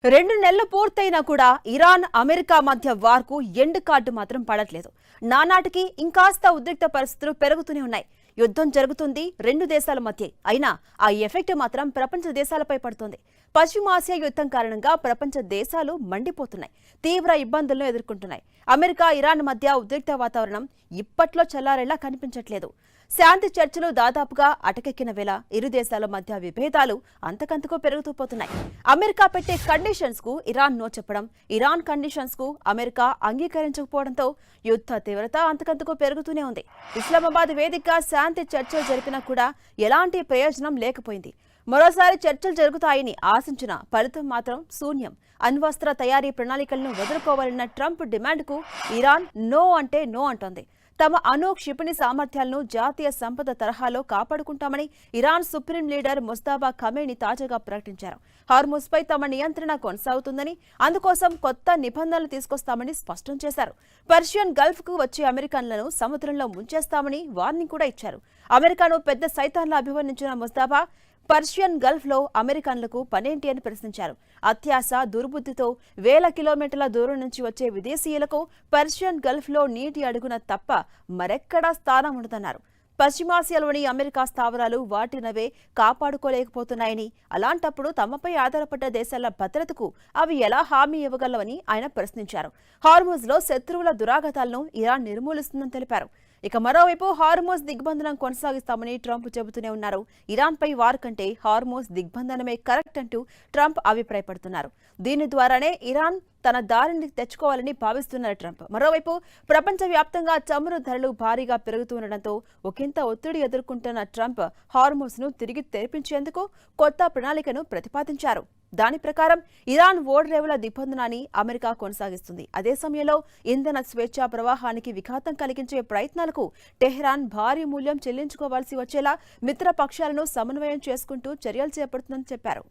2 నెలలు పూర్తయినా కూడా Iran America మధ్య వార్కు ఎండ్ కార్డు మాత్రం పడట్లేదు. నానాటికి ఇంకాస్త ఉద్రిక్త పరిస్థితులు పెరుగుతూనే ఉన్నాయి. యుద్ధం జరుగుతుంది రెండు దేశాల మధ్య. అయినా ఆ ఎఫెక్ట్ మాత్రం ప్రపంచ దేశాలపై పడుతుంది. పశ్చిమాసియా యుద్ధం కారణంగా ప్రపంచ దేశాలు మండిపోతున్నాయి, తీవ్ర ఇబ్బందులను ఎదుర్కొంటున్నాయి. అమెరికా ఇరాన్ మధ్య ఉద్రిక్త వాతావరణం ఇప్పట్లో చల్లారేలా కనిపించట్లేదు. శాంతి చర్చలు దాదాపుగా అటకెక్కిన వేళ ఇరు దేశాల మధ్య విభేదాలు అంతకంతకు పెరుగుతూ పోతున్నాయి. అమెరికా పెట్టే కండిషన్స్ కు ఇరాన్ నో చెప్పడం, ఇరాన్ కండిషన్స్ కు అమెరికా అంగీకరించకపోవడంతో యుద్ధ తీవ్రత అంతకంతకు పెరుగుతూనే ఉంది. ఇస్లామాబాద్ వేదికగా శాంతి చర్చలు జరిపినా కూడా ఎలాంటి ప్రయోజనం లేకపోయింది. మరోసారి చర్చలు జరుగుతాయని ఆశించిన ఫలితం మాత్రం శూన్యం. అణ్వస్త్ర తయారీ ప్రణాళికలను వదులుకోవాలన్న ట్రంప్ డిమాండ్కు ఇరాన్ నో అంటే నో అంటోంది. తమ అణు క్షిపణి సామర్థ్యాలను జాతీయ సంపద తరహాలో కాపాడుకుంటామని ఇరాన్ సుప్రీం లీడర్ ముజ్తబా ఖమేనీ తాజాగా ప్రకటించారు. హార్ముజ్పై తమ నియంత్రణ కొనసాగుతుందని, అందుకోసం కొత్త నిబంధనలు తీసుకొస్తామని స్పష్టం చేశారు. పర్షియన్ గల్ఫ్ కు వచ్చే అమెరికన్లను సముద్రంలో ముంచేస్తామని వార్నింగ్ కూడా ఇచ్చారు. అమెరికాను పెద్ద సైతాన్లా అభివర్ణించిన ముజ్తబా పర్షియన్ గల్ఫ్ లో అమెరికన్లకు పనేంటి అని ప్రశ్నించారు. అత్యాశ, దుర్బుద్ధితో వేల కిలోమీటర్ల దూరం నుంచి వచ్చే విదేశీయులకు పర్షియన్ గల్ఫ్ లో నీటి అడుగున తప్ప మరెక్కడా స్థానం ఉండదన్నారు. పశ్చిమాసియాలోని అమెరికా స్థావరాలు వాటినవే కాపాడుకోలేకపోతున్నాయని, అలాంటప్పుడు తమపై ఆధారపడ్డ దేశాల భద్రతకు అవి ఎలా హామీ ఇవ్వగలవని ఆయన ప్రశ్నించారు. హార్ముజ్ లో శత్రువుల దురాఘాతాలను ఇరాన్ నిర్మూలిస్తుందని తెలిపారు. ఇక మరోవైపు హార్మోజ్ దిగ్బంధనం కొనసాగిస్తామని ట్రంప్ చెబుతూనే ఉన్నారు. ఇరాన్ పై వార్ కంటే హార్మోజ్ దిగ్బంధనమే కరెక్ట్ అంటూ ట్రంప్ అభిప్రాయపడుతున్నారు. దీని ద్వారానే ఇరాన్ తన దారిని తెచ్చుకోవాలని భావిస్తున్నారు ట్రంప్. మరోవైపు ప్రపంచవ్యాప్తంగా చమురు ధరలు భారీగా పెరుగుతుండటంతో ఒకంత ఒత్తిడి ఎదుర్కొంటున్న ట్రంప్ హార్మోజ్ ను తిరిగి తెరిపించేందుకు కొత్త ప్రణాళికను ప్రతిపాదించారు. దాని ప్రకారం ఇరాన్ ఓడరేవుల దిగ్బంధనాన్ని అమెరికా కొనసాగిస్తుంది. అదే సమయంలో ఇంధన స్వేచ్ఛ ప్రవాహానికి విఘాతం కలిగించే ప్రయత్నాలకు టెహ్రాన్ భారీ మూల్యం చెల్లించుకోవాల్సి వచ్చేలా మిత్ర పక్షాలను సమన్వయం చేసుకుంటూ చర్యలు చేపడుతుందని చెప్పారు.